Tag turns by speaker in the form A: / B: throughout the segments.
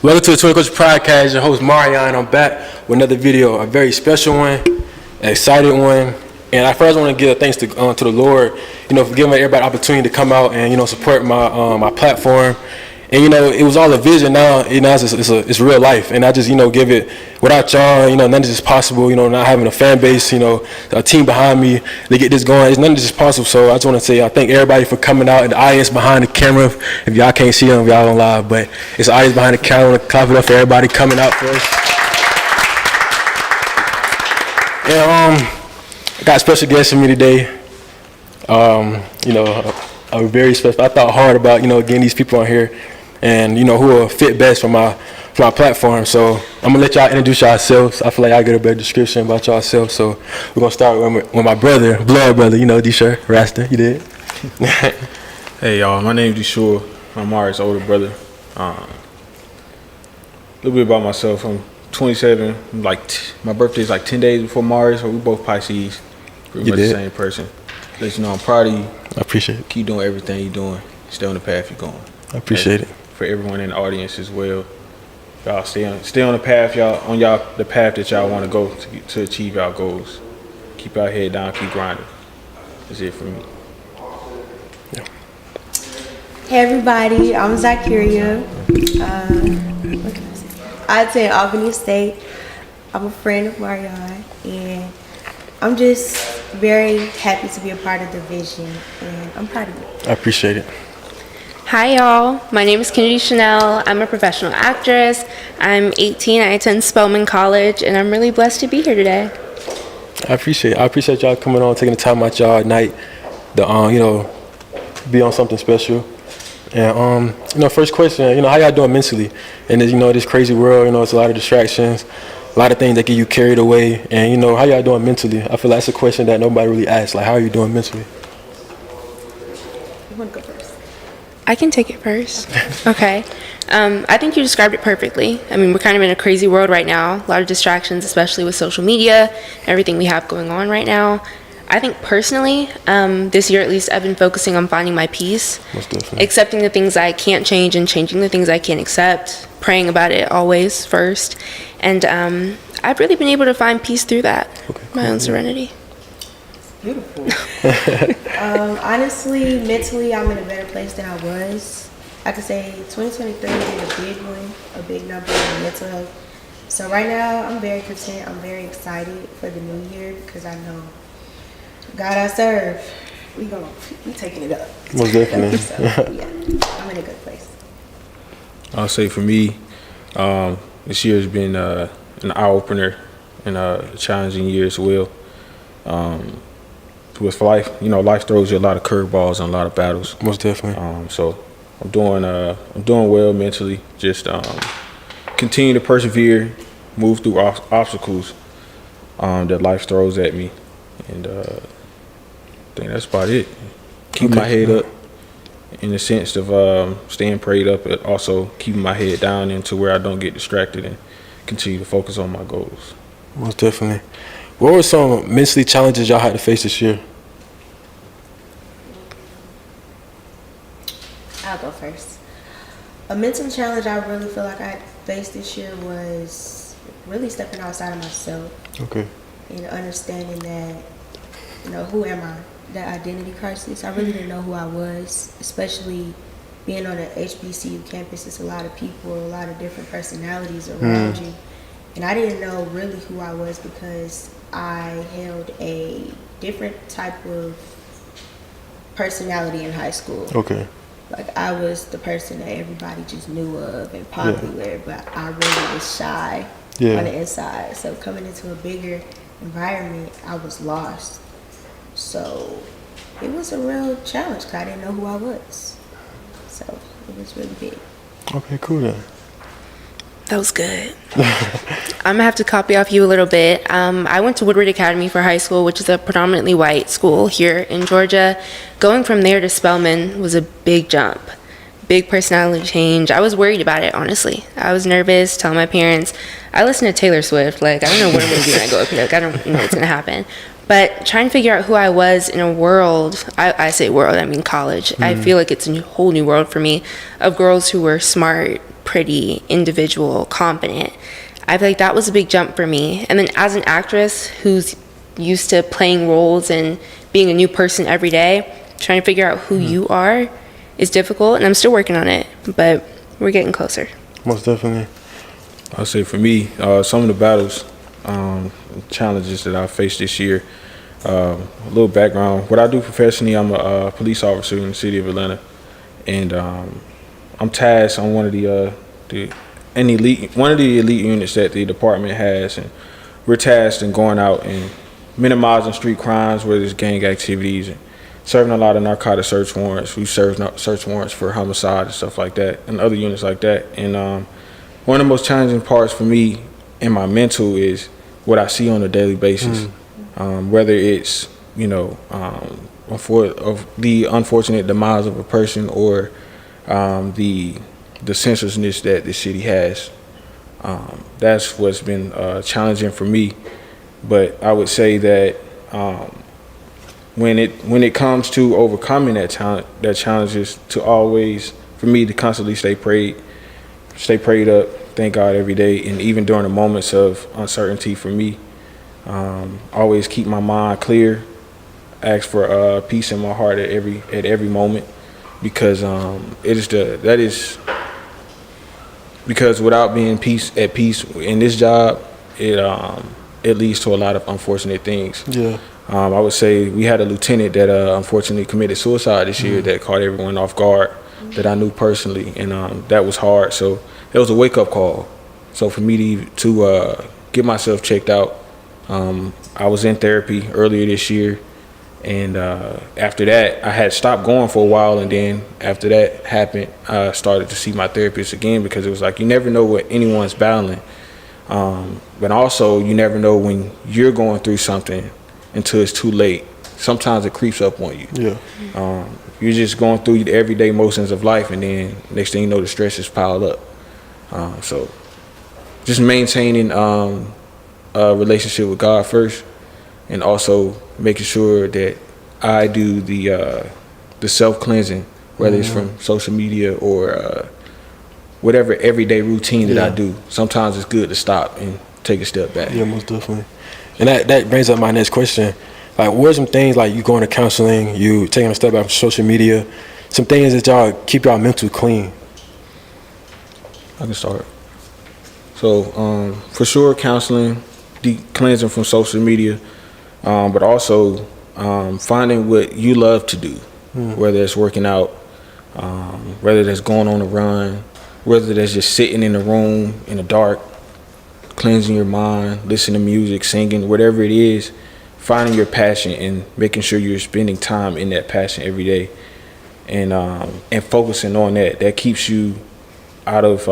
A: Welcome to the 20 Coach Podcast. Your host Marion. I'm back with another video, a very special one, an excited one. And I first want to give thanks to the Lord, for giving everybody the opportunity to come out and support my platform. And it was all a vision. Now it's real life, and I just give it. Without y'all, none of this is possible. Not having a fan base, a team behind me to get this going. None of this is possible. So I just want to say I thank everybody for coming out, and the audience behind the camera. If y'all can't see them, y'all on live, but it's the audience behind the camera. I want to clap it up for everybody coming out for us. And I got a special guest with me today. A very special. I thought hard about getting these people on here, and who will fit best for my platform. So I'm gonna let y'all introduce yourselves. I feel like I get a better description about yourselves. So we're gonna start with my brother, blood brother. D-Shur, Rasta. You did.
B: Hey y'all, my name's D-Shur. I'm Mari's older brother. A little bit about myself. I'm 27. My birthday's 10 days before Mari, so we both Pisces. Pretty much the same person. Let you know I'm proud of you.
A: I appreciate it.
B: Keep doing everything you're doing. Stay on the path you're going.
A: I appreciate it.
B: For everyone in the audience as well, y'all stay on the path the path that y'all want to go to achieve y'all goals. Keep our head down, keep grinding. That's it for me.
A: Yeah.
C: Hey everybody, I'm Zakiria. What can I say? I attend Albany State. I'm a friend of Marion, and I'm just very happy to be a part of the vision, and I'm proud of you.
A: I appreciate it.
D: Hi y'all, my name is Kennedy Chanel. I'm a professional actress. I'm 18. I attend Spelman College, and I'm really blessed to be here today.
A: I appreciate y'all coming on, taking the time out y'all at night to be on something special. And first question, how y'all doing mentally in this this crazy world? It's a lot of distractions, a lot of things that get you carried away. And how y'all doing mentally? I feel like that's a question that nobody really asks. Like, how are you doing mentally?
C: You want to go first?
D: I can take it first. Okay. I think you described it perfectly. I mean, we're kind of in a crazy world right now. A lot of distractions, especially with social media, everything we have going on right now. I think personally, this year at least, I've been focusing on finding my peace.
A: Most definitely.
D: Accepting the things I can't change and changing the things I can't accept. Praying about it always first. And I've really been able to find peace through that.
A: Okay,
D: my own serenity.
C: Beautiful. Honestly, mentally, I'm in a better place than I was. I could say 2023 has been a big one, a big number in mental health. So right now, I'm very content. I'm very excited for the new year because I know God I serve. We taking it up.
A: Most definitely.
C: So, yeah, I'm in a good place.
B: I'll say for me, this year has been an eye-opener and a challenging year as well. With life, life throws you a lot of curveballs and a lot of battles.
A: Most definitely.
B: So I'm doing well mentally. Just continue to persevere, move through obstacles that life throws at me, and I think that's about it. Keep my head up in the sense of staying prayed up, but also keeping my head down into where I don't get distracted and continue to focus on my goals.
A: Most definitely. What were some mentally challenges y'all had to face this year?
C: I'll go first. A mental challenge I really feel like I faced this year was really stepping outside of myself.
A: Okay.
C: And understanding that, who am I? That identity crisis. I really didn't know who I was, especially being on an HBCU campus. It's a lot of people, a lot of different personalities around you. And I didn't know really who I was because I held a different type of personality in high school.
A: Okay.
C: Like, I was the person that everybody just knew of and popular, but I really was shy on the inside. So coming into a bigger environment, I was lost. So it was a real challenge because I didn't know who I was. So it was really big.
A: Okay, cool then.
D: That was good. I'm gonna have to copy off you a little bit. I went to Woodward Academy for high school, which is a predominantly white school here in Georgia. Going from there to Spelman was a big jump, big personality change. I was worried about it, honestly. I was nervous, telling my parents. I listen to Taylor Swift. I don't know what I'm gonna do when I go up here. I don't know what's gonna happen. But trying to figure out who I was in a world, I say world, I mean college. I feel like it's a whole new world for me of girls who were smart, pretty, individual, confident. I feel like that was a big jump for me. And then as an actress who's used to playing roles and being a new person every day, trying to figure out who you are is difficult, and I'm still working on it, but we're getting closer.
A: Most definitely.
B: I'll say for me, some of the battles, challenges that I faced this year. A little background. What I do professionally, I'm a police officer in the city of Atlanta, and I'm tasked on one of the elite units that the department has, and we're tasked in going out and minimizing street crimes, whether it's gang activities, and serving a lot of narcotic search warrants. We serve search warrants for homicide and stuff like that, and other units like that. And one of the most challenging parts for me in my mental is what I see on a daily basis. Whether it's, you know, of the unfortunate demise of a person, or the senselessness that the city has. That's what's been challenging for me. But I would say that when it comes to overcoming that challenge is to always, for me, to constantly stay prayed up, thank God every day, and even during the moments of uncertainty for me. Always keep my mind clear, ask for peace in my heart at every moment, because because without being at peace in this job, it leads to a lot of unfortunate things.
A: Yeah.
B: I would say we had a lieutenant that unfortunately committed suicide this year that caught everyone off guard, that I knew personally, and that was hard. So it was a wake-up call. So for me to get myself checked out, I was in therapy earlier this year, and after that, I had stopped going for a while, and then after that happened, I started to see my therapist again, because it was like you never know what anyone's battling, but also you never know when you're going through something until it's too late. Sometimes it creeps up on you.
A: Yeah.
B: You're just going through the everyday motions of life, and then next thing you know, the stress is piled up. So just maintaining a relationship with God first, and also making sure that I do the self-cleansing, whether it's from social media or whatever everyday routine that I do. Sometimes it's good to stop and take a step back.
A: Yeah, most definitely. And that brings up my next question. Like, what are some things, like you going to counseling, you taking a step back from social media, some things that y'all keep y'all mental clean?
B: I can start. So for sure, counseling, cleansing from social media, but also finding what you love to do, whether it's working out, whether that's going on a run, whether that's just sitting in a room in the dark, cleansing your mind, listening to music, singing, whatever it is, finding your passion and making sure you're spending time in that passion every day, and focusing on that. That keeps you out of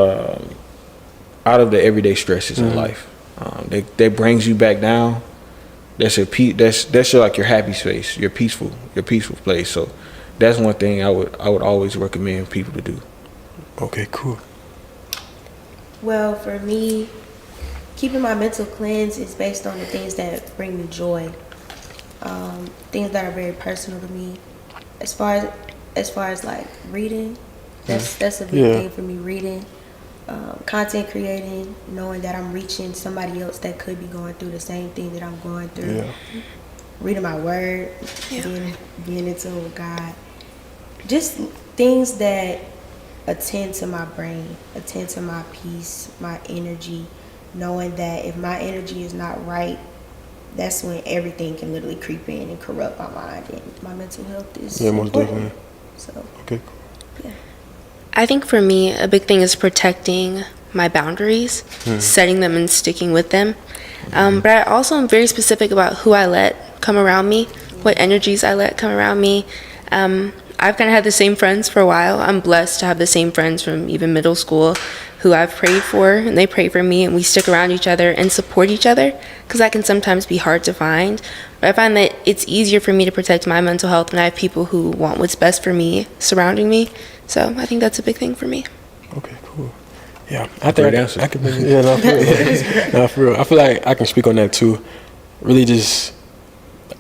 B: the everyday stresses in life. That brings you back down. That's your like your happy space, your peaceful place. So that's one thing I would always recommend people to do.
A: Okay, cool.
C: Well, for me, keeping my mental cleanse is based on the things that bring me joy, things that are very personal to me. As far as like reading, that's a big thing for me. Reading, content creating, knowing that I'm reaching somebody else that could be going through the same thing that I'm going through.
A: Yeah.
C: Reading my word, being into God, just things that attend to my brain, attend to my peace, my energy, knowing that if my energy is not right, that's when everything can literally creep in and corrupt my mind, and my mental health is
A: Yeah, most
C: important.
A: definitely.
C: So
A: Okay, cool.
C: yeah.
D: I think for me, a big thing is protecting my boundaries, setting them and sticking with them. But I also am very specific about who I let come around me, what energies I let come around me. I've kind of had the same friends for a while. I'm blessed to have the same friends from even middle school who I've prayed for, and they pray for me, and we stick around each other and support each other, because that can sometimes be hard to find. But I find that it's easier for me to protect my mental health when I have people who want what's best for me surrounding me. So I think that's a big thing for me.
A: Okay, cool. Yeah, I think
B: Great answer.
A: I can. Yeah, no, for real. No, for real. I feel like I can speak on that too. Really, just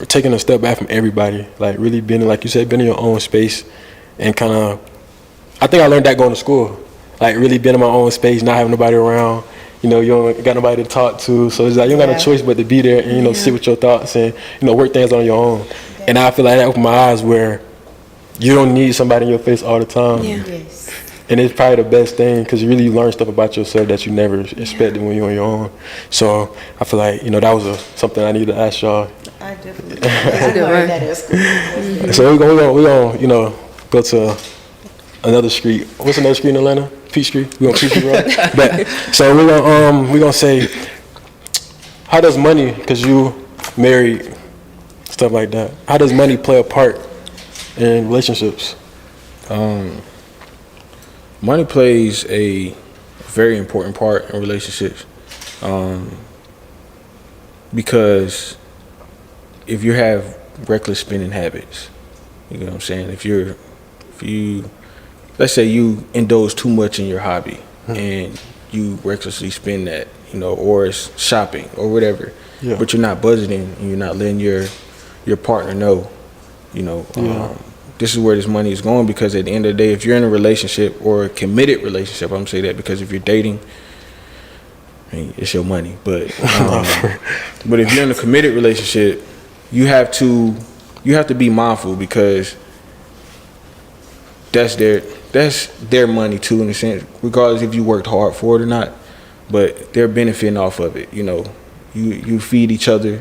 A: taking a step back from everybody. Like really being, like you said, being in your own space, and kind of. I think I learned that going to school. like really being in my own space, not having nobody around. You know, you don't got nobody to talk to, so it's like you don't got no choice but to be there and, you know, sit with your thoughts and, you know, work things on your own. And I feel like that opened my eyes where you don't need somebody in your face all the time.
D: Yeah.
C: Yes.
A: And it's probably the best thing because you really learn stuff about yourself that you never expected when you're on your own. So I feel like, you know, that was something I needed to ask y'all.
C: I definitely.
D: a good one.
C: That at school.
A: So we're gonna, you know, go to another street. What's another street in Atlanta? Peach Street. We're on Peach Street Road. But so we're gonna say, how does money? Because you married, stuff like that. How does money play a part in relationships?
B: Money plays a very important part in relationships, because if you have reckless spending habits, you know what I'm saying. If you, let's say you indulge too much in your hobby and you recklessly spend that, you know, or it's shopping or whatever, but you're not budgeting and you're not letting your partner know, you know. This is where this money is going, because at the end of the day, if you're in a relationship or a committed relationship, I'm gonna say that because if you're dating, I mean, it's your money. But but if you're in a committed relationship, you have to be mindful, because that's their money too, in a sense, regardless if you worked hard for it or not. But they're benefiting off of it. You know, you feed each other.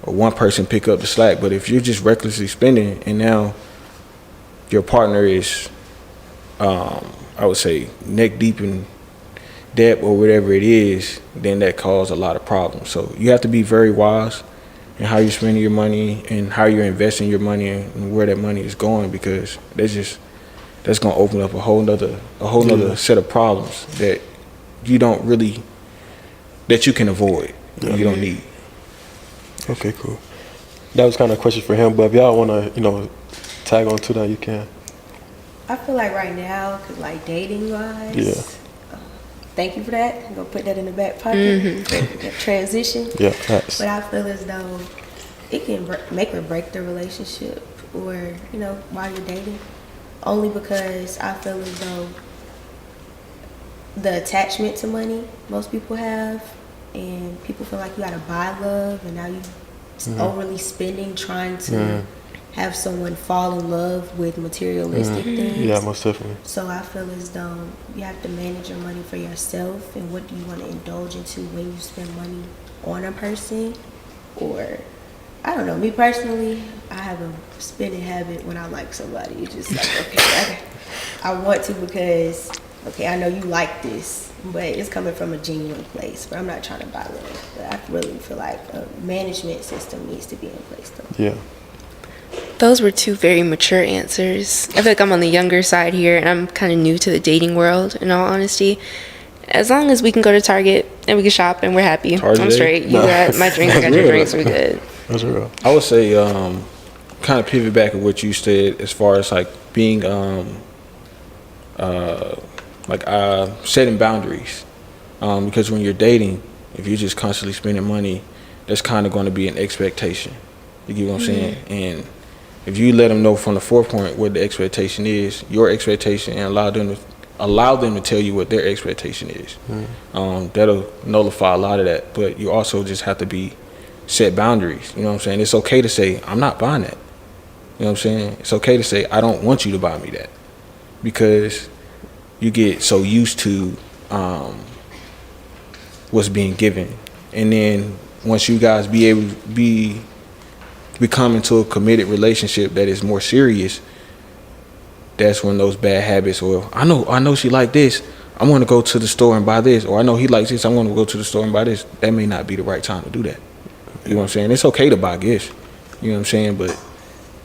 B: Or one person pick up the slack. But if you're just recklessly spending and now your partner is, I would say, neck deep in debt or whatever it is, then that causes a lot of problems. So you have to be very wise in how you're spending your money and how you're investing your money and where that money is going, because that's going to open up a whole nother set of problems that you can avoid. You don't need.
A: Okay, cool. That was kind of a question for him, but if y'all want to, you know, tag on to that, you can.
C: I feel like right now, cause like dating wise, thank you for that. I'm gonna put that in the back pocket. That transition.
A: Yeah, that's.
C: But I feel as though it can make or break the relationship, or you know, while you're dating, only because I feel as though the attachment to money most people have, and people feel like you gotta buy love, and now you overly spending trying to have someone fall in love with materialistic things.
A: Yeah, most definitely.
C: So I feel as though you have to manage your money for yourself, and what do you want to indulge into when you spend money on a person. Or I don't know, me personally, I have a spending habit when I like somebody. It's just like, okay, I want to because, okay, I know you like this, but it's coming from a genuine place. But I'm not trying to buy love. But I really feel like a management system needs to be in place, though.
A: Yeah.
D: Those were two very mature answers. I feel like I'm on the younger side here, and I'm kind of new to the dating world, in all honesty. As long as we can go to Target and we can shop and we're happy,
B: Target?
D: I'm straight. You got my drink, I got your drinks, we good.
A: That's real.
B: I would say kind of pivot back at what you said as far as like being setting boundaries, because when you're dating, if you're just constantly spending money, that's kind of going to be an expectation. You get what I'm saying? And if you let them know from the forefront what the expectation is, your expectation, and allow them to tell you what their expectation is, that'll nullify a lot of that. But you also just have to set boundaries. You know what I'm saying? It's okay to say, I'm not buying that. You know what I'm saying? It's okay to say, I don't want you to buy me that, because you get so used to what's being given. And then once you guys become into a committed relationship that is more serious, that's when those bad habits, or I know she like this, I'm going to go to the store and buy this, or I know he likes this, I'm going to go to the store and buy this. That may not be the right time to do that. You know what I'm saying? It's okay to buy gifts. You know what I'm saying? But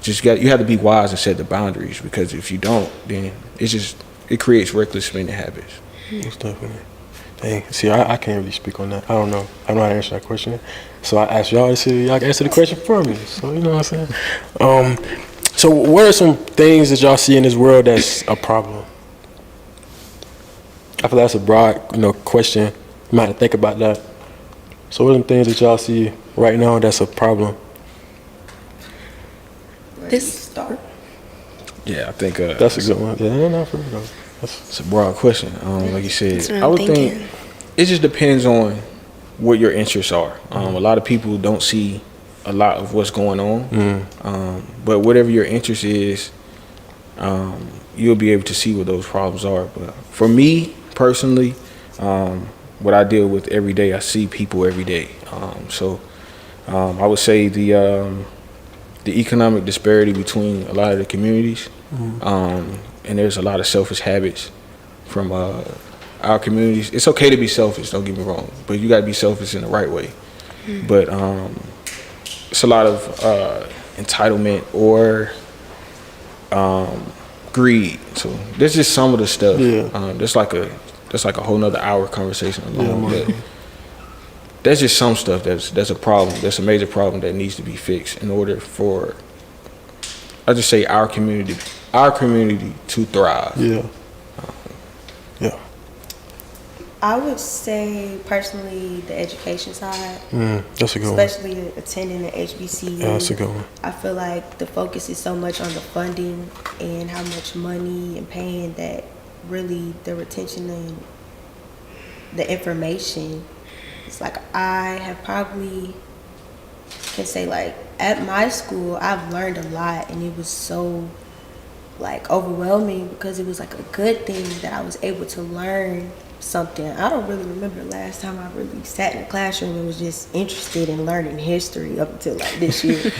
B: you have to be wise and set the boundaries, because if you don't, then it creates reckless spending habits.
A: Most definitely. Dang. See, I can't really speak on that. I don't know how to answer that question. So I asked y'all to see y'all can answer the question for me. So you know what I'm saying? So what are some things that y'all see in this world that's a problem? I feel that's a broad, question. You might have to think about that. So what are the things that y'all see right now that's a problem?
C: Where do you start?
B: Yeah, I think
A: That's a good one. Yeah, no, for real.
B: It's a broad question. Like you said,
D: That's what
B: I
D: I'm
B: would
D: thinking.
B: think it just depends on what your interests are. A lot of people don't see a lot of what's going on, but whatever your interest is, you'll be able to see what those problems are. But for me personally, what I deal with every day, I see people every day. So I would say the economic disparity between a lot of the communities, and there's a lot of selfish habits from our communities. It's okay to be selfish, don't get me wrong, but you got to be selfish in the right way. But it's a lot of entitlement or greed. So there's just some of the stuff.
A: Yeah.
B: That's like a whole nother hour conversation alone. But that's just some stuff that's a problem. That's a major problem that needs to be fixed in order for, I just say, our community to thrive.
A: Yeah. Yeah.
C: I would say personally the education side,
A: That's a good one.
C: especially attending the HBCU.
A: Yeah, that's a good one.
C: I feel like the focus is so much on the funding and how much money and paying that really the retention and the information. It's like I have probably can say like at my school I've learned a lot, and it was so like overwhelming because it was like a good thing that I was able to learn something. I don't really remember the last time I really sat in a classroom and was just interested in learning history up until like this year.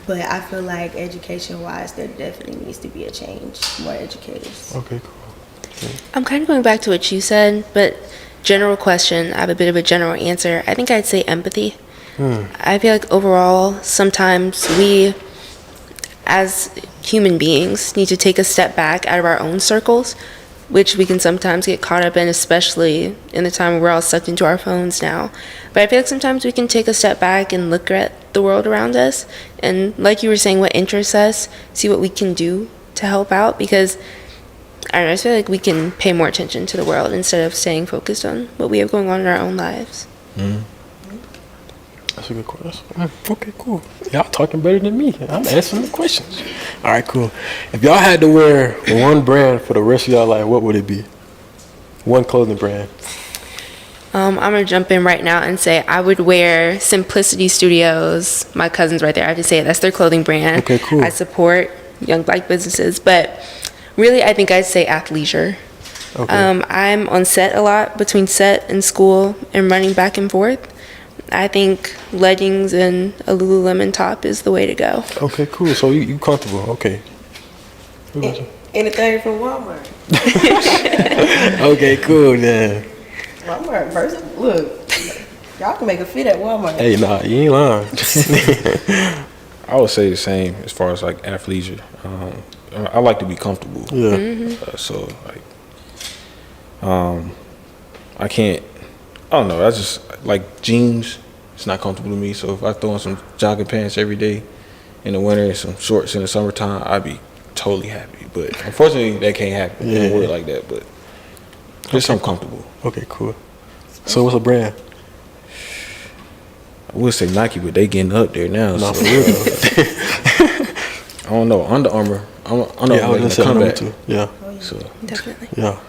C: But I feel like education wise there definitely needs to be a change, more educators.
A: Okay, cool.
D: I'm kind of going back to what you said, but general question, I have a bit of a general answer. I think I'd say empathy. I feel like overall, sometimes we, as human beings, need to take a step back out of our own circles, which we can sometimes get caught up in, especially in the time where we're all sucked into our phones now. But I feel like sometimes we can take a step back and look at the world around us, and like you were saying, what interests us, see what we can do to help out, because I don't know, I feel like we can pay more attention to the world instead of staying focused on what we have going on in our own lives.
A: That's a good question. Okay, cool. Y'all talking better than me. I'm answering the questions. All right, cool. If y'all had to wear one brand for the rest of y'all life, what would it be? One clothing brand.
D: I'm gonna jump in right now and say I would wear Simplicity Studios. My cousin's right there. I have to say it. That's their clothing brand.
A: Okay, cool.
D: I support young black businesses, but really, I think I'd say athleisure.
A: Okay.
D: I'm on set a lot, between set and school, and running back and forth. I think leggings and a Lululemon top is the way to go.
A: Okay, cool. So you comfortable? Okay.
C: Anything from Walmart.
A: Okay, cool then.
C: Walmart person, look, y'all can make a fit at Walmart.
A: Hey, nah, you ain't lying.
B: I would say the same as far as like athleisure. I like to be comfortable.
A: Yeah.
B: So like, I can't. I don't know. That's just like jeans. It's not comfortable to me. So if I throw on some jogging pants every day in the winter and some shorts in the summertime, I'd be totally happy. But unfortunately, that can't happen.
A: Yeah.
B: It don't work like that. But just something comfortable.
A: Okay, cool. So what's a brand?
B: I would say Nike, but they getting up there now.
A: Nah,
B: so,
A: for real.
B: I don't know. Under Armour. Under
A: Yeah, I was
B: Armour
A: gonna
B: making
A: say
B: a
A: number
B: comeback.
A: two. Yeah,
B: So
D: Definitely.
A: yeah.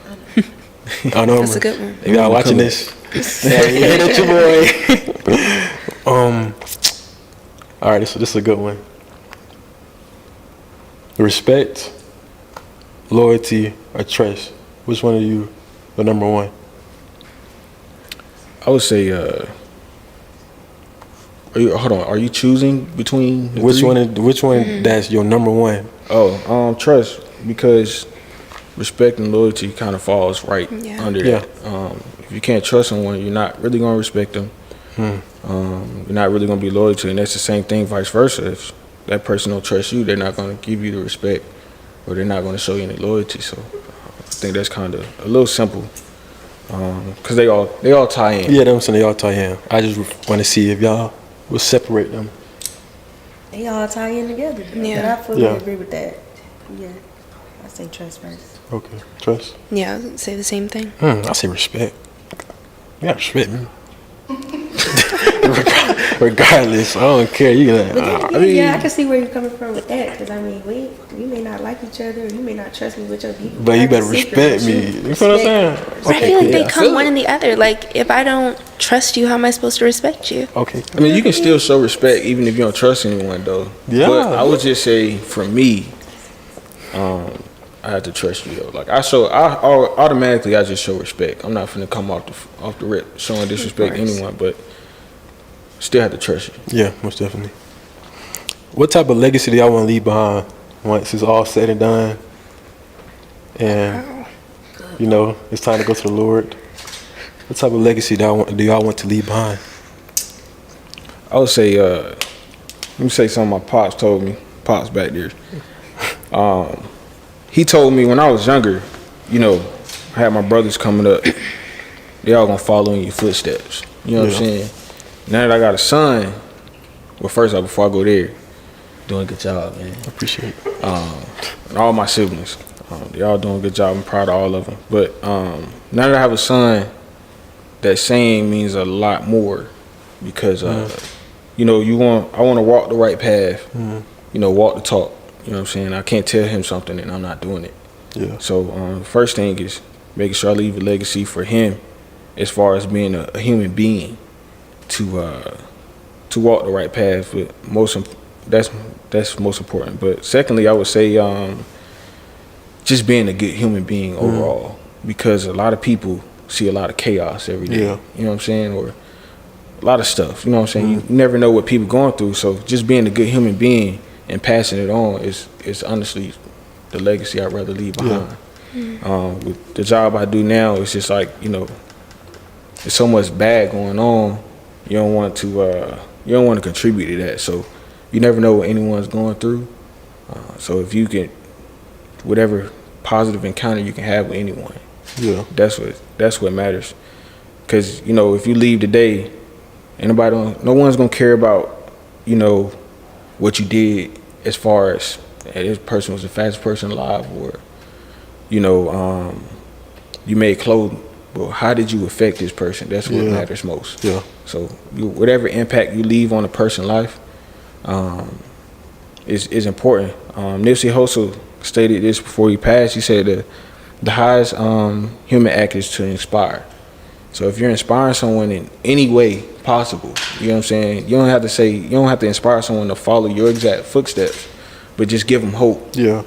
A: I know.
D: That's a good one.
A: If y'all watching this, hey, hit at your boy. All right, this is a good one. Respect, loyalty, or trust. Which one of you, the number one?
B: I would say. Are you choosing between the
A: Which
B: three?
A: one that's your number one?
B: Trust, because respect and loyalty kind of falls right
D: Yeah.
B: under
A: Yeah.
B: that. If you can't trust someone, you're not really gonna respect them. You're not really gonna be loyal to, and that's the same thing, vice versa. If that person don't trust you, they're not gonna give you the respect, or they're not gonna show you any loyalty. So I think that's kind of a little simple, because they all tie in.
A: Yeah, them saying they all tie in. I just want to see if y'all will separate them.
C: They all tie in together.
D: Yeah.
C: But I fully
A: Yeah.
C: agree with that. Yeah. I say trust first.
A: Okay, trust.
D: Yeah, I was gonna say the same thing.
A: I say respect. You gotta respect me. Regardless, I don't care. You
C: But
A: can.
C: then,
B: I mean-
C: yeah, I can see where you're coming from with that. Because I mean, we may not like each other, or you may not trust me with your people.
A: But you
C: I can
A: better
C: secretly
A: respect me.
C: shoot.
A: You feel what I'm saying?
D: I feel like
B: yeah,
D: they
B: I
D: come
B: feel
D: one
B: it.
D: and the other. Like, if I don't trust you, how am I supposed to respect you?
A: Okay.
B: I mean, you can still show respect even if you don't trust anyone, though.
A: Yeah.
B: But I would just say, for me, I have to trust you, though. Like I automatically, I just show respect. I'm not finna come off the rip showing disrespect to anyone, but still have to trust you.
A: Yeah, most definitely. What type of legacy do y'all want to leave behind once it's all said and done? And you know, it's time to go to the Lord. What type of legacy do y'all want to leave behind?
B: I would say, let me say something my pops told me. Pops back there. He told me when I was younger, you know, I had my brothers coming up. They all gonna follow in your footsteps. You know what I'm
A: Yeah.
B: saying? Now that I got a son, well, first off, before I go there, doing a good job, man.
A: Appreciate it.
B: And all my siblings, they all doing a good job. I'm proud of all of them. But now that I have a son, that saying means a lot more because you know, I want to walk the right path. You know, walk the talk. You know what I'm saying? I can't tell him something and I'm not doing it.
A: Yeah.
B: So the first thing is making sure I leave a legacy for him, as far as being a human being, to walk the right path. But that's most important. But secondly, I would say just being a good human being overall, because a lot of people see a lot of chaos every day.
A: Yeah.
B: You know what I'm saying? Or a lot of stuff. You know what I'm saying? You never know what people going through. So just being a good human being and passing it on is honestly the legacy I'd rather leave behind. With the job I do now, it's just like, you know, there's so much bad going on. You don't want to contribute to that. So you never know what anyone's going through. So if you can, whatever positive encounter you can have with anyone,
A: Yeah.
B: that's what matters. Because, you know, if you leave today, no one's gonna care about, you know, what you did as far as this person was the fastest person alive, or, you know, you made clothes. Well, how did you affect this person? That's what
A: Yeah.
B: matters most.
A: Yeah.
B: So whatever impact you leave on a person's life is important. Nipsey Hussle stated this before he passed. He said the highest human act is to inspire. So if you're inspiring someone in any way possible, you know what I'm saying? You don't have to inspire someone to follow your exact footsteps, but just give them hope
A: Yeah.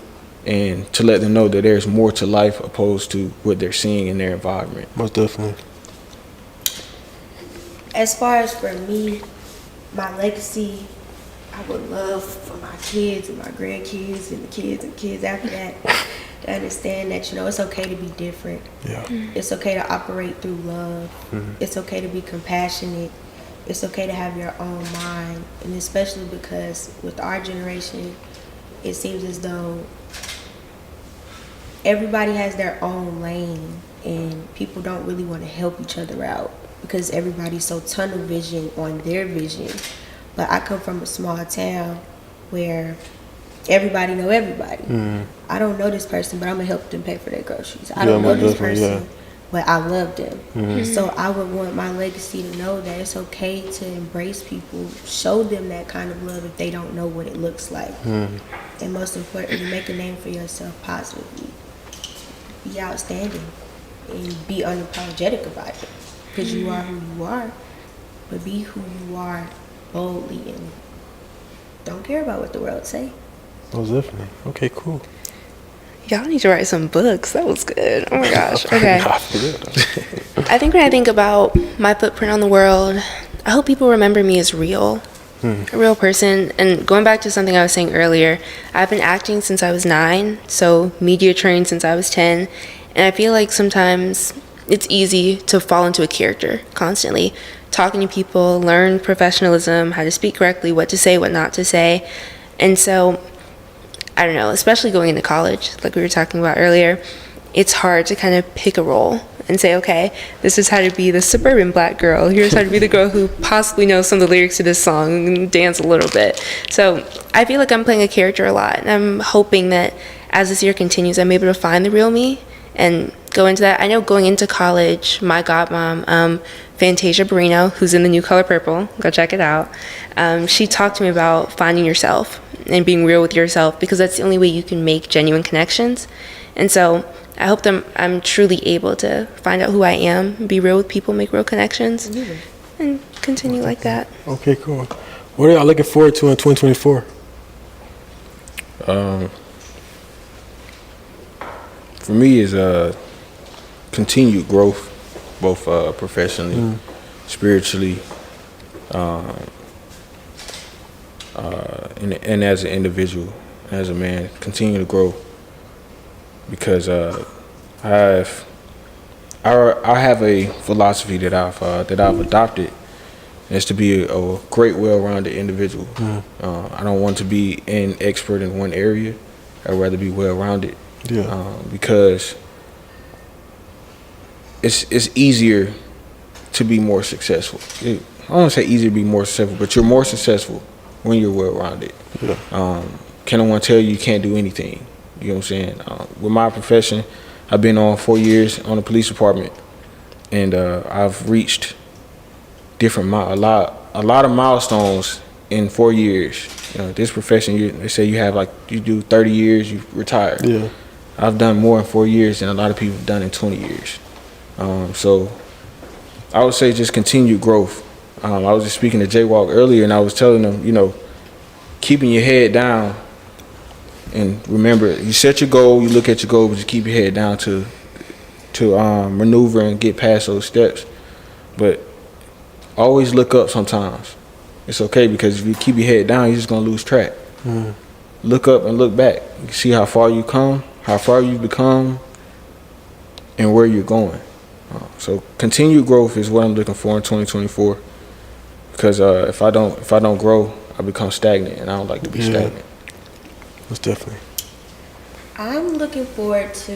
B: and to let them know that there's more to life opposed to what they're seeing in their environment.
A: Most definitely.
C: As far as for me, my legacy, I would love for my kids and my grandkids and the kids after that to understand that, you know, it's okay to be different.
A: Yeah.
C: It's okay to operate through love. It's okay to be compassionate. It's okay to have your own mind. And especially because with our generation, it seems as though everybody has their own lane and people don't really want to help each other out because everybody's so tunnel vision on their vision. But I come from a small town where everybody know everybody. I don't know this person, but I'm gonna help them pay for their groceries. I don't know
A: most
C: this
A: definitely,
C: person, but I love them. So I would want my legacy to know that it's okay to embrace people, show them that kind of love if they don't know what it looks like. And most importantly, make a name for yourself positively. Be outstanding and be unapologetic about it, because you are who you are. But be who you are boldly and don't care about what the world say.
A: Most definitely. Okay, cool.
D: Y'all need to write some books. That was good. Oh my gosh. Okay.
A: Nah, for real, though.
D: I think when I think about my footprint on the world, I hope people remember me as real. A real person. And going back to something I was saying earlier, I've been acting since I was 9, so media trained since I was 10. And I feel like sometimes it's easy to fall into a character constantly. Talking to people, learn professionalism, how to speak correctly, what to say, what not to say. And so, I don't know, especially going into college, like we were talking about earlier, it's hard to kind of pick a role and say, okay, this is how to be the suburban black girl. Here's how to be the girl who possibly knows some of the lyrics to this song and dance a little bit. So I feel like I'm playing a character a lot, and I'm hoping that as this year continues, I'm able to find the real me and go into that. I know going into college, my godmom, Fantasia Barrino, who's in the new color purple, go check it out. She talked to me about finding yourself and being real with yourself, because that's the only way you can make genuine connections. And so I hope that I'm truly able to find out who I am, be real with people, make real connections, and continue like that.
A: Okay, cool. What are y'all looking forward to in 2024?
B: For me is continued growth, both professionally, spiritually, and as an individual, as a man, continue to grow, because I have a philosophy that I've adopted, is to be a great, well-rounded individual. I don't want to be an expert in one area. I'd rather be well-rounded.
A: Yeah.
B: Because it's easier to be more successful. I don't want to say easier to be more successful, but you're more successful when you're well-rounded.
A: Yeah.
B: Can no one tell you can't do anything? You know what I'm saying? With my profession, I've been on 4 years on the police department, and I've reached a lot of milestones in 4 years. You know, this profession, they say you do 30 years, you retire.
A: Yeah.
B: I've done more in 4 years than a lot of people have done in 20 years. So I would say just continued growth. I was just speaking to J-Walk earlier, and I was telling him, you know, keeping your head down, and remember, you set your goal, you look at your goal, but just keep your head down to maneuver and get past those steps. But always look up sometimes. It's okay, because if you keep your head down, you're just going to lose track. Look up and look back. You see how far you come, how far you've become, and where you're going. So continued growth is what I'm looking for in 2024. Because if I don't grow, I become stagnant, and I don't like to be stagnant.
A: Most definitely.
C: I'm looking forward to,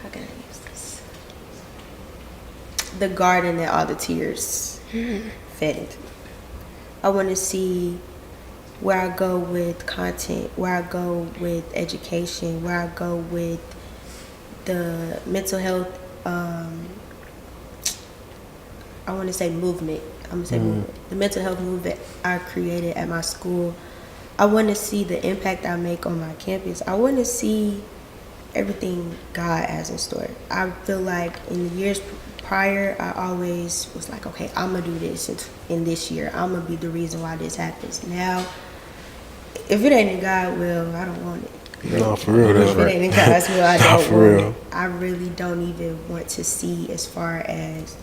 C: how can I use this? The garden that all the tears fed into. I want to see where I go with content, where I go with education, where I go with the mental health, I want to say movement. I'm going to say movement. The mental health movement I created at my school. I want to see the impact I make on my campus. I want to see everything God has in store. I feel like in the years prior, I always was like, okay, I'm going to do this in this year. I'm going to be the reason why this happens. Now, if it ain't in God's will, I don't want it.
A: No, for real. That's
C: If
A: right.
C: it ain't in God's will, I don't
A: For
C: want
A: real.
C: it. I really don't even want to see as far as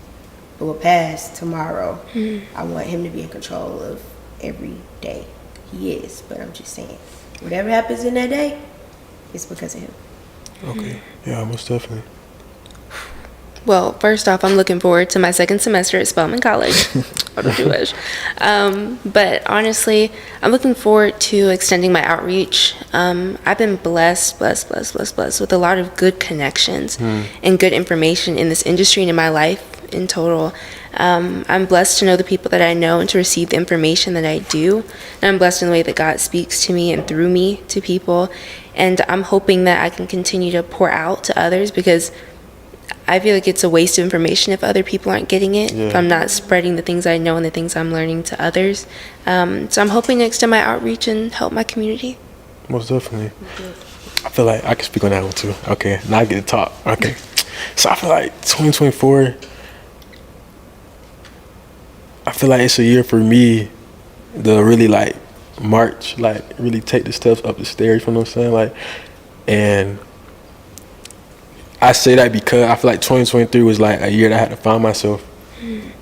C: it will pass tomorrow. I want him to be in control of every day. He is, but I'm just saying, whatever happens in that day, it's because of him.
A: Okay. Yeah, most definitely.
D: Well, first off, I'm looking forward to my second semester at Spelman College. I don't do wish. But honestly, I'm looking forward to extending my outreach. I've been blessed with a lot of good connections and good information in this industry and in my life in total. I'm blessed to know the people that I know and to receive the information that I do. And I'm blessed in the way that God speaks to me and through me to people. And I'm hoping that I can continue to pour out to others, because I feel like it's a waste of information if other people aren't getting it, if I'm not spreading the things I know and the things I'm learning to others. So I'm hoping to extend my outreach and help my community.
A: Most definitely. I feel like I can speak on that one too. Okay, now I get to talk. Okay. So I feel like 2024, I feel like it's a year for me to really like march, like really take the steps up the stairs, you know what I'm saying? Like, and I say that because I feel like 2023 was like a year that I had to find myself.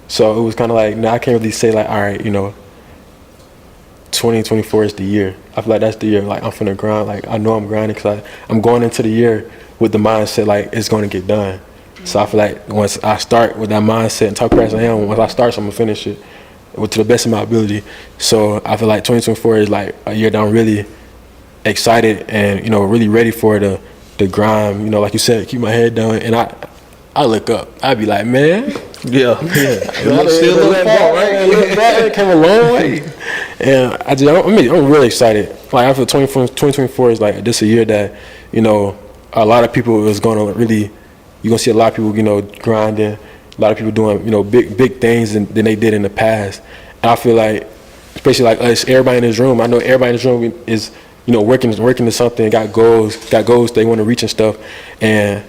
A: So it was kind of like, now I can't really say like, all right, 2024 is the year. I feel like that's the year. Like, I'm finna grind. Like, I know I'm grinding because I'm going into the year with the mindset like it's going to get done. So I feel like once I start with that mindset and talk as I am, once I start, so I'm gonna finish it to the best of my ability. So I feel like 2024 is like a year that I'm really excited and really ready for the grind. Like you said, keep my head down, and I look up. I be like, man,
B: Yeah.
A: it
B: Still look far, right?
A: It came a long way, and I'm really excited. like I feel 2024 is like this a year that, you know, a lot of people is going to really, you're going to see a lot of people, you know, grinding, a lot of people doing, you know, big things than they did in the past. And I feel like, especially like us, everybody in this room, I know everybody in this room is, you know, working to something, got goals they want to reach and stuff. And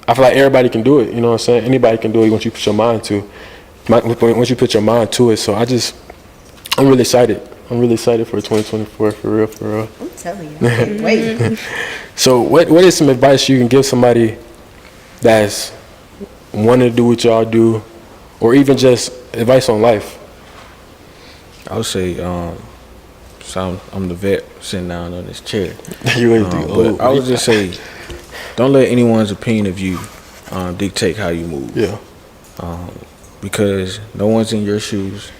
A: I feel like everybody can do it, you know what I'm saying? Anybody can do it once you put your mind to it. So I'm really excited. I'm really excited for 2024, for real.
C: I'm telling you, I can't wait.
A: So what is some advice you can give somebody that's wanting to do what y'all do, or even just advice on life?
B: I would say, so I'm the vet sitting down on this chair.
A: You really think,
B: But I would just say, don't let anyone's opinion of you dictate how you move.
A: Yeah.
B: Because no one's in your shoes.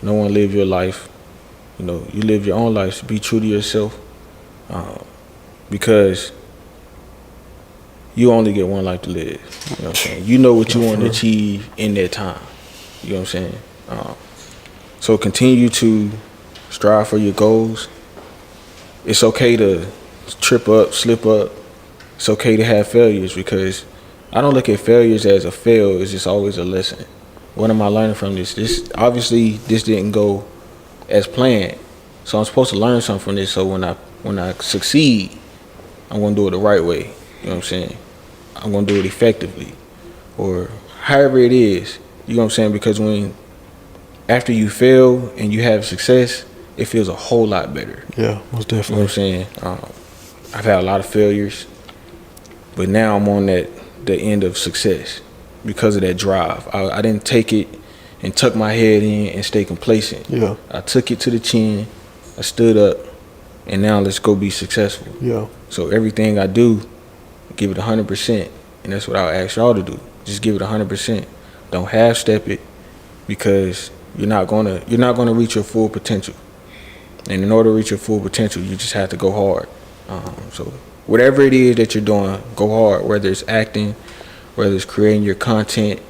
B: No one lived your life. You know, you live your own life. So be true to yourself. Because you only get one life to live. You know what I'm saying? You know what you want to achieve in that time. You know what I'm saying? So continue to strive for your goals. It's okay to trip up, slip up. It's okay to have failures, because I don't look at failures as a fail. It's just always a lesson. What am I learning from this? This didn't go as planned. So I'm supposed to learn something from this. So when I succeed, I'm gonna do it the right way. You know what I'm saying? I'm gonna do it effectively, or however it is. You know what I'm saying? Because after you fail and you have success, it feels a whole lot better.
A: Yeah, most
B: You know
A: definitely.
B: what I'm saying? I've had a lot of failures, but now I'm on the end of success because of that drive. I didn't take it and tuck my head in and stay complacent.
A: Yeah.
B: I took it to the chin, I stood up, and now let's go be successful.
A: Yeah.
B: So everything I do, give it 100%, and that's what I'll ask y'all to do. Just give it 100%. Don't half step it, because you're not gonna reach your full potential. And in order to reach your full potential, you just have to go hard. So whatever it is that you're doing, go hard. Whether it's acting, whether it's creating your content,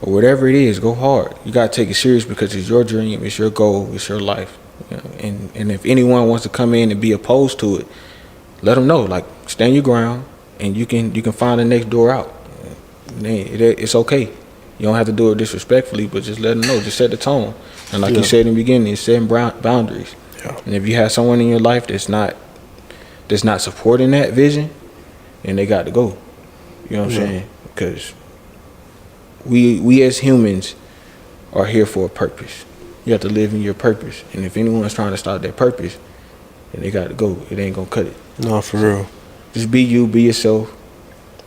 B: or whatever it is, go hard. You gotta take it serious, because it's your dream, it's your goal, it's your life. You know? And if anyone wants to come in and be opposed to it, let them know. Like, stand your ground, and you can find the next door out. It's okay. You don't have to do it disrespectfully, but just let them know. Just set the tone. And like you said in the beginning, it's setting boundaries.
A: Yeah.
B: And if you have someone in your life that's not supporting that vision, then they got to go. You know what I'm saying? Because we as humans are here for a purpose. You have to live in your purpose. And if anyone's trying to stop that purpose, then they got to go. It ain't gonna cut it.
A: No, for real.
B: Just be you, be yourself,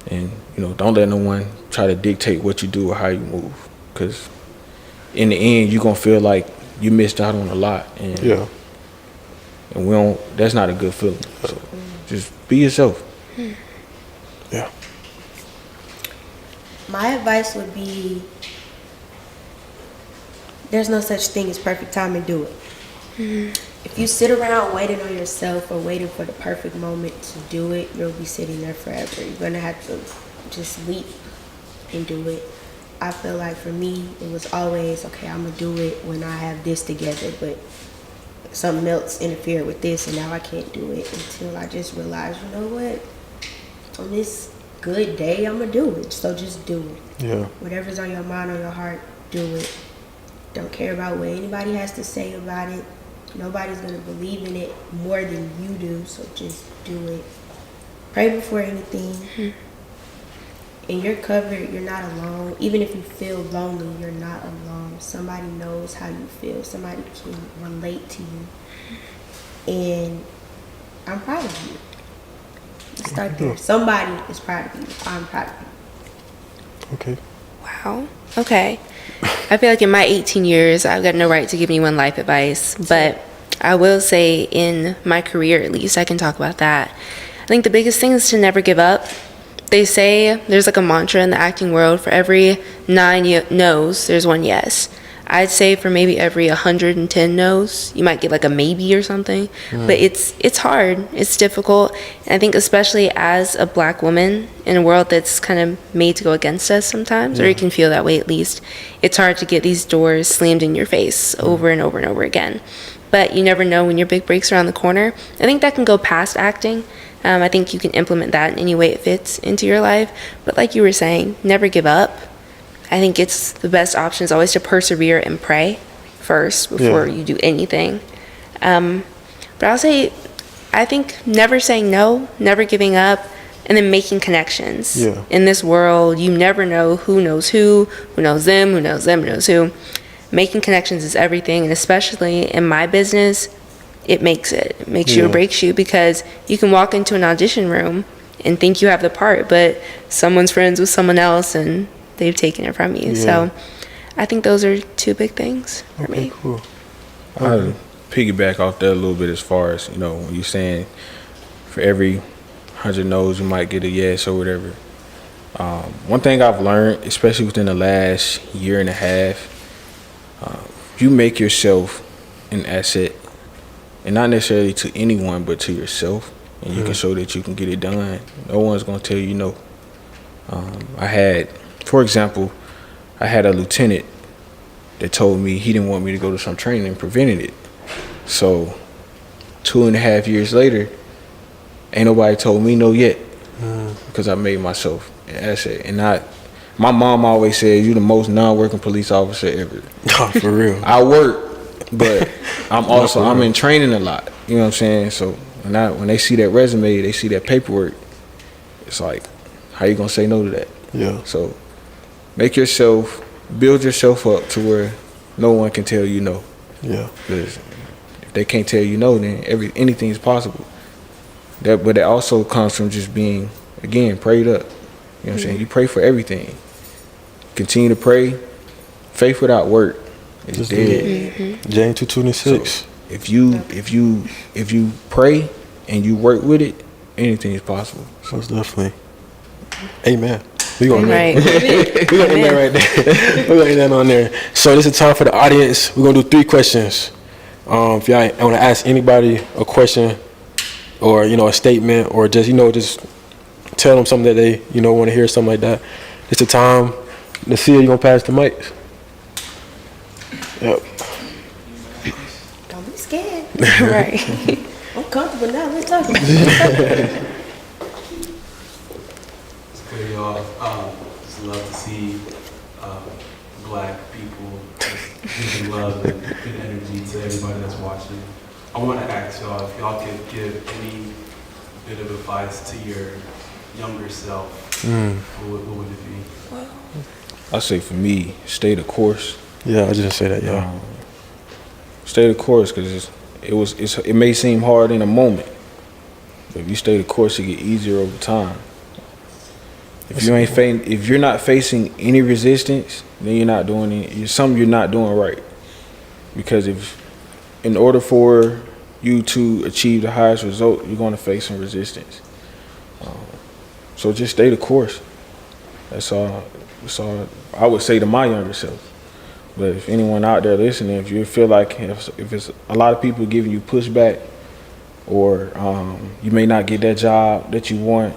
B: and don't let no one try to dictate what you do or how you move. Because in the end, you're gonna feel like you missed out on a lot. And
A: Yeah.
B: And that's not a good feeling. So just be yourself.
A: Yeah.
C: My advice would be, there's no such thing as perfect time, and do it. If you sit around waiting on yourself or waiting for the perfect moment to do it, you'll be sitting there forever. You're going to have to just leap and do it. I feel like for me, it was always, okay, I'm going to do it when I have this together, but something else interfered with this, and now I can't do it, until I just realized, you know what? On this good day, I'm going to do it. So just do it.
A: Yeah.
C: Whatever's on your mind or your heart, do it. Don't care about what anybody has to say about it. Nobody's going to believe in it more than you do, so just do it. Pray before anything. And you're covered. You're not alone. Even if you feel lonely, you're not alone. Somebody knows how you feel. Somebody can relate to you. And I'm proud of you. Let's start there. Somebody is proud of you. I'm proud of you.
A: Okay.
D: Wow. Okay. I feel like in my 18 years, I've got no right to give anyone life advice, but I will say in my career, at least, I can talk about that. I think the biggest thing is to never give up. They say there's like a mantra in the acting world: for every 9 no's, there's one yes. I'd say for maybe every 110 no's, you might get like a maybe or something. But it's hard. It's difficult. And I think especially as a black woman in a world that's kind of made to go against us sometimes, or you can feel that way at least, it's hard to get these doors slammed in your face over and over and over again. but you never know when your big break's around the corner. I think that can go past acting. I think you can implement that in any way it fits into your life. But like you were saying, never give up. I think it's the best option is always to persevere and pray first before you do anything. But I'll say, I think never saying no, never giving up, and then making connections.
A: Yeah.
D: In this world, you never know who knows who knows them, who knows them, who knows who. Making connections is everything, and especially in my business, it makes it. It makes you or breaks you, because you can walk into an audition room and think you have the part, but someone's friends with someone else and they've taken it from you. So I think those are two big things for me.
A: Cool.
B: I'll piggyback off that a little bit as far as, you know, when you're saying for every 100 no's you might get a yes or whatever. One thing I've learned, especially within the last year and a half, you make yourself an asset, and not necessarily to anyone, but to yourself, and you can show that you can get it done. No one's gonna tell you no. For example, I had a lieutenant that told me he didn't want me to go to some training and prevented it. So 2.5 years later, ain't nobody told me no yet, because I made myself an asset. And my mom always says, "You the most non-working police officer ever."
A: Oh, for real.
B: I work, but I'm in training a lot. You know what I'm saying? So when they see that resume, they see that paperwork, it's like, how you gonna say no to that?
A: Yeah.
B: So build yourself up to where no one can tell you no.
A: Yeah.
B: Because if they can't tell you no, then anything is possible. But it also comes from just being, again, prayed up. You know what I'm saying? You pray for everything. Continue to pray. Faith without work is
A: Just
B: dead.
A: James 2:26.
B: So if you pray and you work with it, anything is possible.
A: Most definitely. Amen. We gonna
D: Right.
A: we gonna end that right there. We're gonna end that on there. So this is time for the audience. We're gonna do 3 questions. If y'all want to ask anybody a question, or a statement, or just tell them something that they want to hear, something like that. It's the time. Nasia, you gonna pass the mic? Yep.
C: Don't be scared.
D: Right.
C: I'm comfortable now. Let's talk about it.
E: Hey y'all, just love to see black people just giving love and good energy to everybody that's watching. I want to ask y'all if y'all could give any bit of advice to your younger self, what would it be?
B: I say for me, stay the course.
A: Yeah, I was just say that. Yeah.
B: Stay the course, because it may seem hard in a moment, but if you stay the course, it get easier over time. If you're not facing any resistance, then you're not doing something you're not doing right. Because in order for you to achieve the highest result, you're going to face some resistance. So just stay the course. That's all I would say to my younger self. But if anyone out there listening, if you feel like if it's a lot of people giving you pushback, or you may not get that job that you want,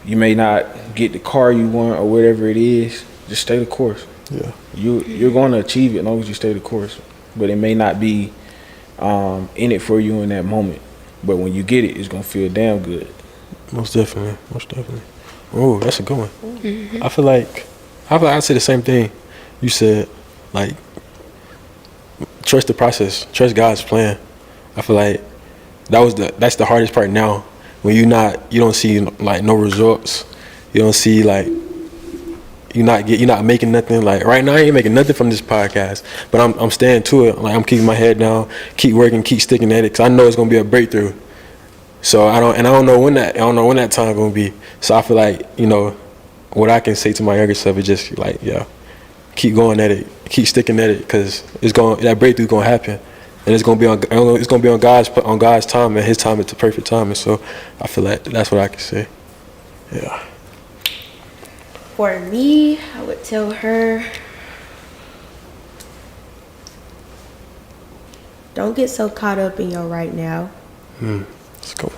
B: you may not get the car you want, or whatever it is, just stay the course.
A: Yeah.
B: You're going to achieve it as long as you stay the course. But it may not be in it for you in that moment. But when you get it, it's going to feel damn good.
A: Most definitely. Oh, that's a good one. I feel like I'd say the same thing you said. Like, trust the process. Trust God's plan. I feel like that's the hardest part now. When you don't see like no results. You don't see like you're not making nothing. Like right now, I ain't making nothing from this podcast. But I'm staying to it. Like I'm keeping my head down, keep working, keep sticking at it. Cause I know it's gonna be a breakthrough. So I don't know when that time gonna be. So I feel like what I can say to my younger self is just like keep going at it, keep sticking at it, cause that breakthrough gonna happen. And it's gonna be on God's time, and His time is the perfect time. And so I feel like that's what I can say. Yeah.
C: For me, I would tell her, don't get so caught up in your right now.
A: Let's go.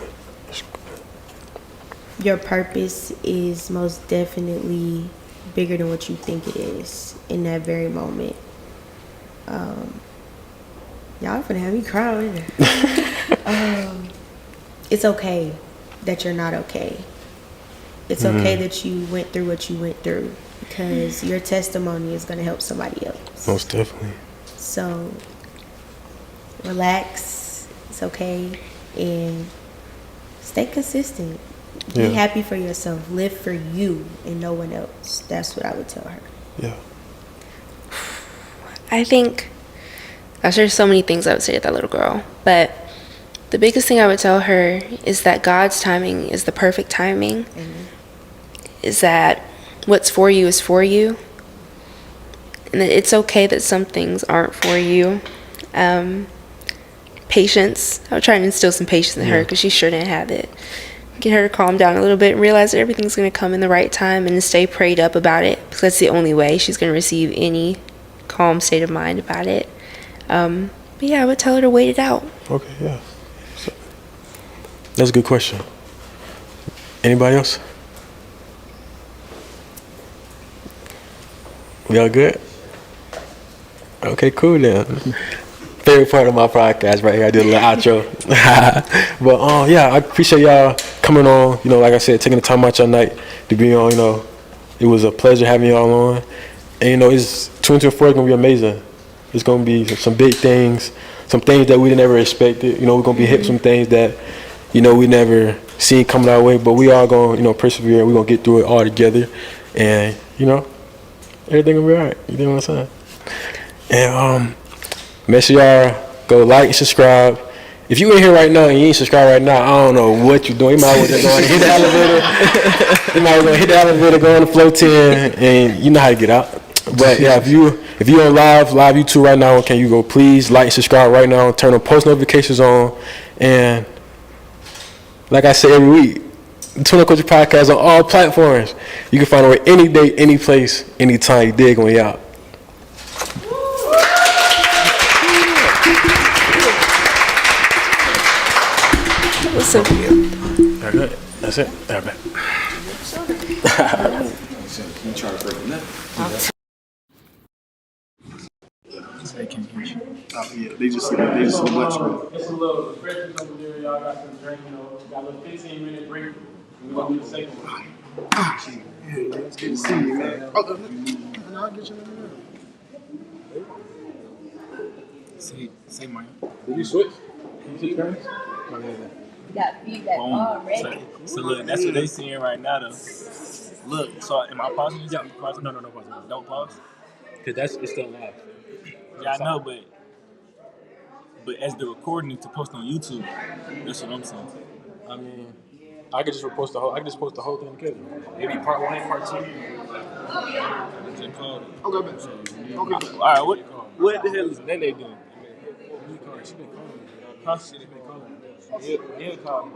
C: Your purpose is most definitely bigger than what you think it is in that very moment. Y'all finna have me crying. It's okay that you're not okay. It's okay that you went through what you went through because your testimony is gonna help somebody else.
A: Most definitely.
C: So relax. It's okay, and stay consistent. Be
A: Yeah.
C: happy for yourself. Live for you and no one else. That's what I would tell her.
A: Yeah.
D: I think, gosh, there's so many things I would say to that little girl, but the biggest thing I would tell her is that God's timing is the perfect timing.
C: Amen.
D: Is that what's for you is for you, and that it's okay that some things aren't for you. Patience. I would try and instill some patience in her because she sure didn't have it. Get her to calm down a little bit and realize that everything's going to come in the right time, and to stay prayed up about it because that's the only way she's going to receive any calm state of mind about it. But yeah, I would tell her to wait it out.
A: Okay, yeah. So, that's a good question. Anybody else? We all good? Okay, cool then. Favorite part of my podcast right here. I did a little outro. But yeah, I appreciate y'all coming on. You know, like I said, taking the time out your night to be on. You know, it was a pleasure having y'all on. And you know, it's 2024 is gonna be amazing. It's gonna be some big things, some things that we never expected. You know, we're gonna be hit some things that, you know, we never seen coming our way. But we all gonna, you know, persevere. We're gonna get through it all together, and you know, everything gonna be alright. You know what I'm saying? And make sure y'all go like and subscribe. If you in here right now and you ain't subscribed right now, I don't know what you're doing. You might as well just go and hit the elevator. You might as well hit the elevator, go on the floor 10, and you know how to get out. But yeah, if you on live YouTube right now, can you go please like and subscribe right now, turn on post notifications on, and like I say every week, the Tuna Culture Podcast on all platforms. You can find it any day, any place, anytime. You dig when you out.
D: What's up?
A: All right, that's it. All right, back.
F: Yeah, they just so much.
E: Just a little refreshments over there. Y'all got some drink, you know. Got a little 15-minute break. We're going to do the second one.
F: Yeah, it's good to see you, man. Oh, no, I'll get you in there. Say, Maya.
A: Did you switch?
G: Got feedback already.
H: So look, that's what they seeing right now though. Look, so am I pausing this?
A: Yeah, pause. No, pause.
H: Don't pause.
A: Because it's still live.
H: Yeah, I know, but as the recording is to post on YouTube, that's what I'm saying.
A: I mean, I could just post the whole thing together. Maybe part 1 and part 2.
H: Just call it.
F: Okay, man. Okay.
H: All right, what the hell is Nene doing?
A: She been calling me.
H: Huh?
A: She been calling me.
H: He'll call me.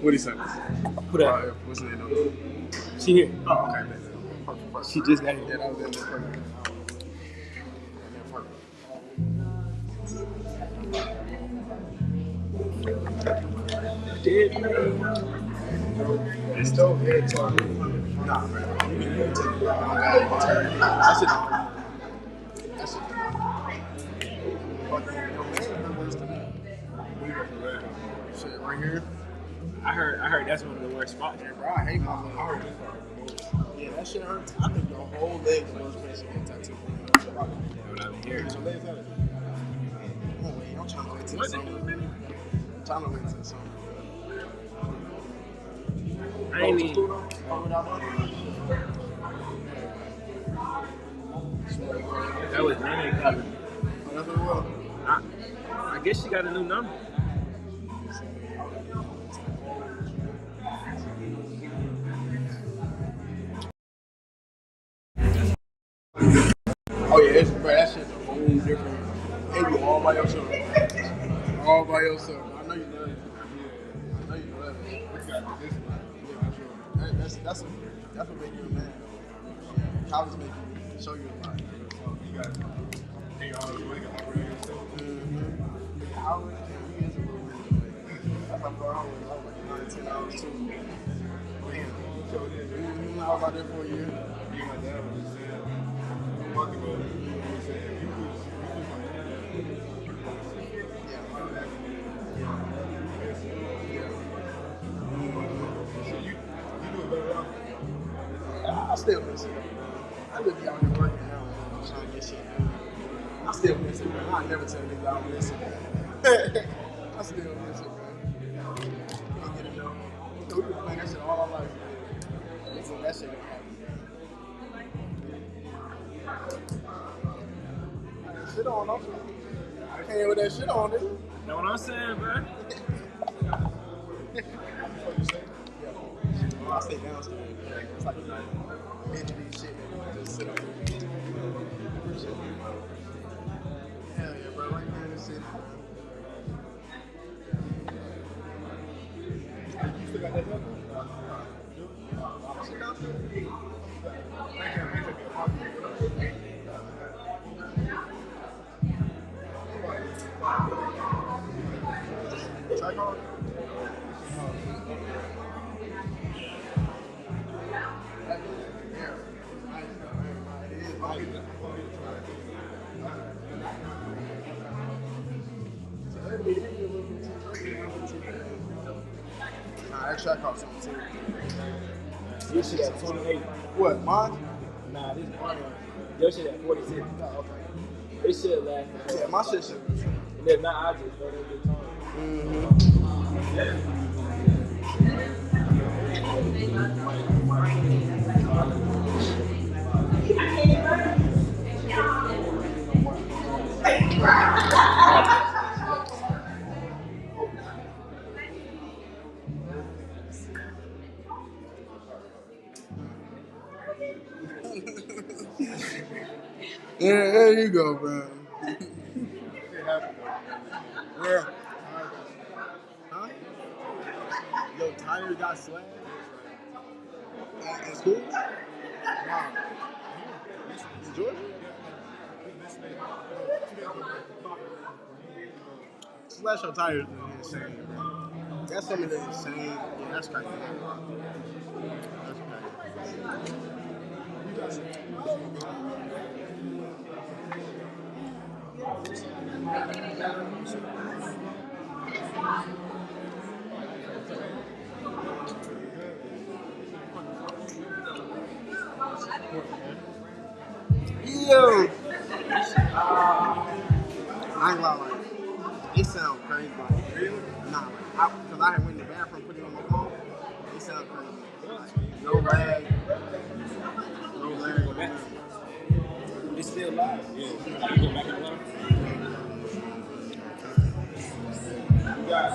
F: What'd he say?
H: Who that?
F: What's the name?
H: She here.
F: Oh, okay. Perfect.
H: She just got here.
F: Yeah, that was in there. Perfect.
H: Dead.
F: It's still very tough. Nah, man. You can take it. That shit. Shit, right here.
H: I heard that's one of the worst spots.
F: Bro, I hate my leg. I hurt this part the most. Yeah, that shit hurts. I think your whole leg is the worst place to get tattooed.
H: What I've been hearing.
F: Your legs out of it. Oh, wait, I'm trying to wait till the summer. I'm trying to wait till the summer.
H: I ain't even. That was Nene Collins.
F: That's what it was.
H: I guess she got a new number.
F: Oh yeah, bro, that shit's a whole different. And you all by yourself. All by yourself. I know you love it. Yeah, I know you love it. Yeah, for sure. That's what make you a man. College make you show you a lot. You got it. And you always wake up really yourself. College, he is a little bit. That's how far I was. I was like 9, 10 hours too. Man, I was out there for a year. My dad was just saying. I still miss it. I live out here working now, trying to get shit done. I still miss it, man. I never tell niggas I don't miss it. I still miss it, man. Can't get enough. We been playing that shit all our life. So that shit don't happen. Shit on, don't you? I can't hear with that shit on, nigga.
H: Know what I'm saying, bro?
F: I stay downstairs. It's like mentally shit. Just sit up there. Hell yeah, bro. Right here in the city. You still got that done? Sit downstairs. Track on? Nah, that track off something too.
H: Your shit at 28.
F: What, mine?
H: Nah, this is your shit at 46.
F: Oh, okay.
H: This shit last.
F: Yeah, my shit should.
H: And if not, I just throw that bitch on.
F: Yeah, there you go, bro. Yeah. Huh? Yo, Tyler got slammed at school? Wow. In Georgia? Slash your tires is insane, bro. That's something that's insane. Yeah, that's crazy. That's crazy. Yo! I ain't gonna lie, it sound crazy. Like, really? Nah, because I had went in the bathroom, put it on my phone. It sound crazy. Like, no lag. No lag.
H: It's still live. Yeah. You go back in the line. You got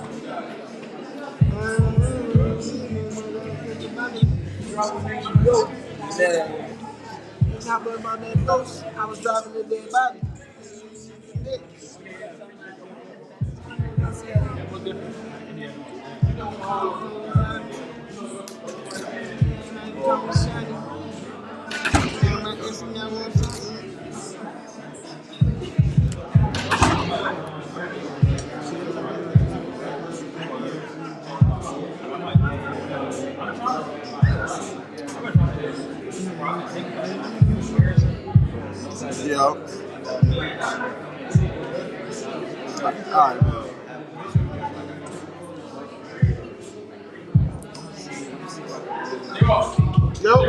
F: Top of my man ghost, I was driving the dead body.
H: What's different?
F: Yeah. All right. Yep.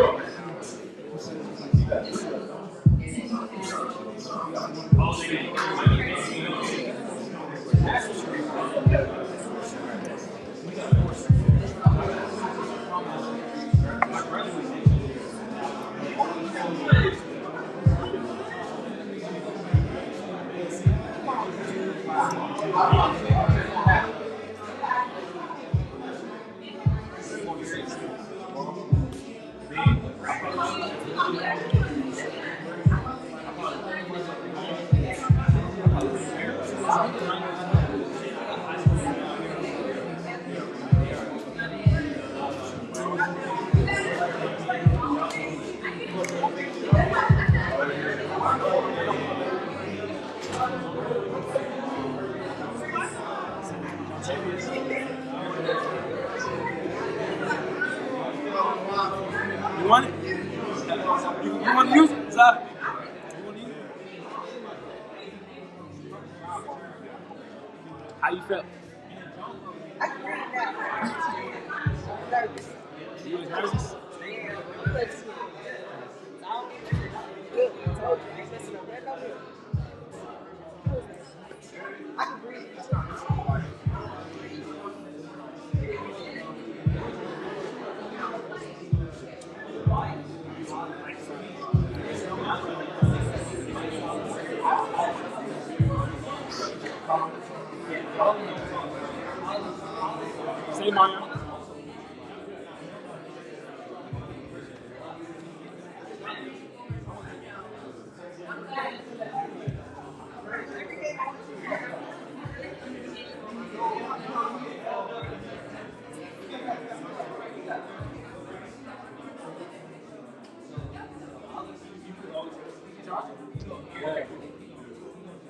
H: You want it? You want to use it? Zach? You want to use it? How you felt? You was nervous? Say Mario.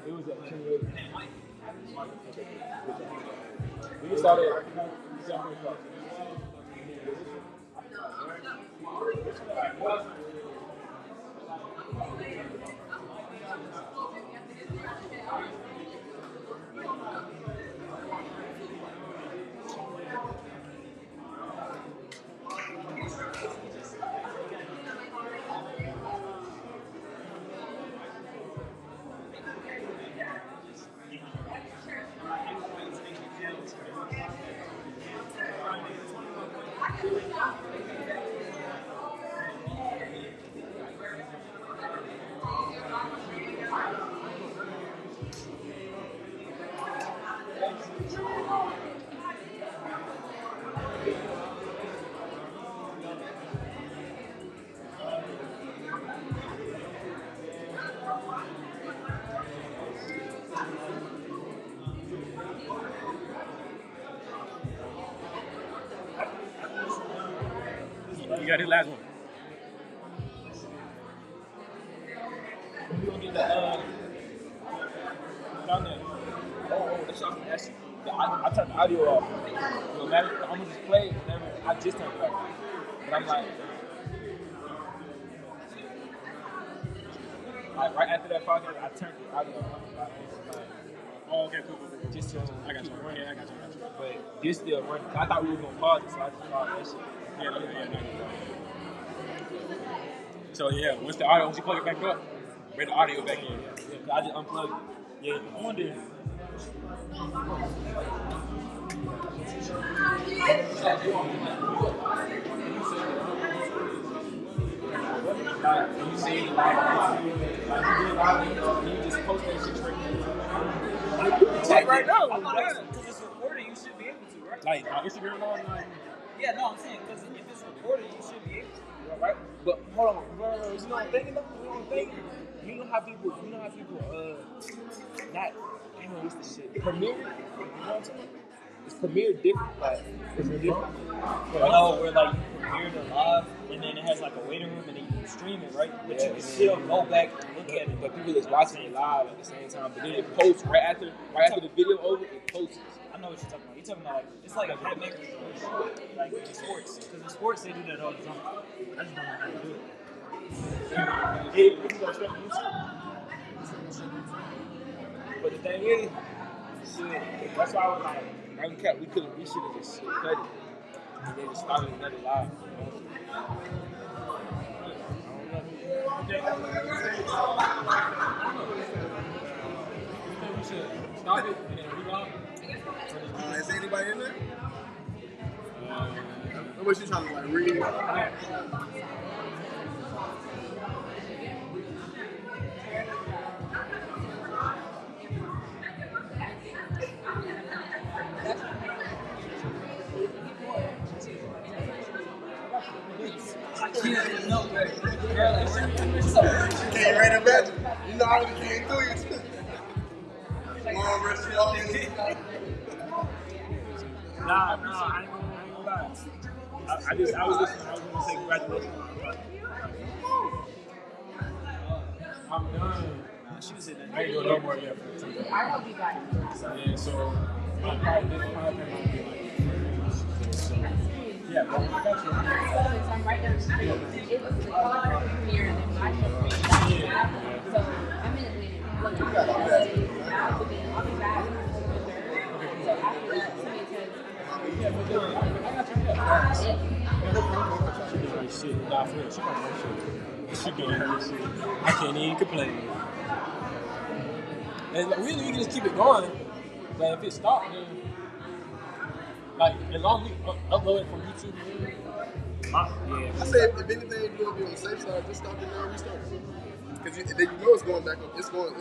H: It was at 2:30. We can start at 7 o'clock. You got his last one. You gonna get the down there? Oh, that's something. That's I turned the audio off. You know, man, I'm gonna just play it whenever I just turned it off. But I'm like right after that podcast, I turned the audio off. Oh, okay, cool. Just I got you. Yeah, I got you. But this still running. I thought we were gonna pause it, so I just paused that shit. Yeah. So yeah, once the audio, once you plug it back up, bring the audio back in. Yeah, I just unplugged it. Yeah, I wonder. Like, when you see you just post that shit straight there.
I: Check right now. Because it's recorded, you should be able to, right?
H: Like, Instagram on, like.
I: Yeah, no, I'm saying, because if it's recorded, you should be able to, right? But hold on, you know what I'm thinking though? You know what I'm thinking? You know how people, not, damn, what's the shit? Premiere? You know what I'm saying?
H: It's premiered different. Like it's different. Oh, where like you premiered it live, and then it has like a waiting room, and then you can stream it, right? But you can still go back and look at it. But people is watching it live at the same time. But then it posts right after the video over. It posts.
I: I know what you're talking about. You're talking about like it's like a hat maker, like in sports. Because in sports they do that all the time. I just don't know how to do it.
H: Yeah, people go straight to YouTube. But the thing is, shit, that's why I was like, we should have just cut it. And then just started another live.
E: Stop it and then reload.
F: Is anybody in there? How much you trying to like read? Can't read it better. You know I really can't do you. Long rest of y'all.
H: Nah, I ain't gonna lie. I was listening. I was gonna say congratulations.
E: I'm done.
I: She was in that.
E: I ain't doing no more yet for the 2 days.
G: I'll be back.
E: Yeah, so my probably might be like 3 weeks. So, yeah, but I got you.
G: So I'm right down the street. It was the color premiere and my show premiere. So I'm in Atlanta. I'll be back. So after that, somebody says,
E: Shit, nah, for real, she got no shit. She getting her shit. I can't even complain. And like, really, we can just keep it going. But if it stopped, then like as long as we upload it from YouTube.
F: I say if anything, you're gonna be on the safe side. Just stop it now and restart. Because then you know it's going back up. It's going.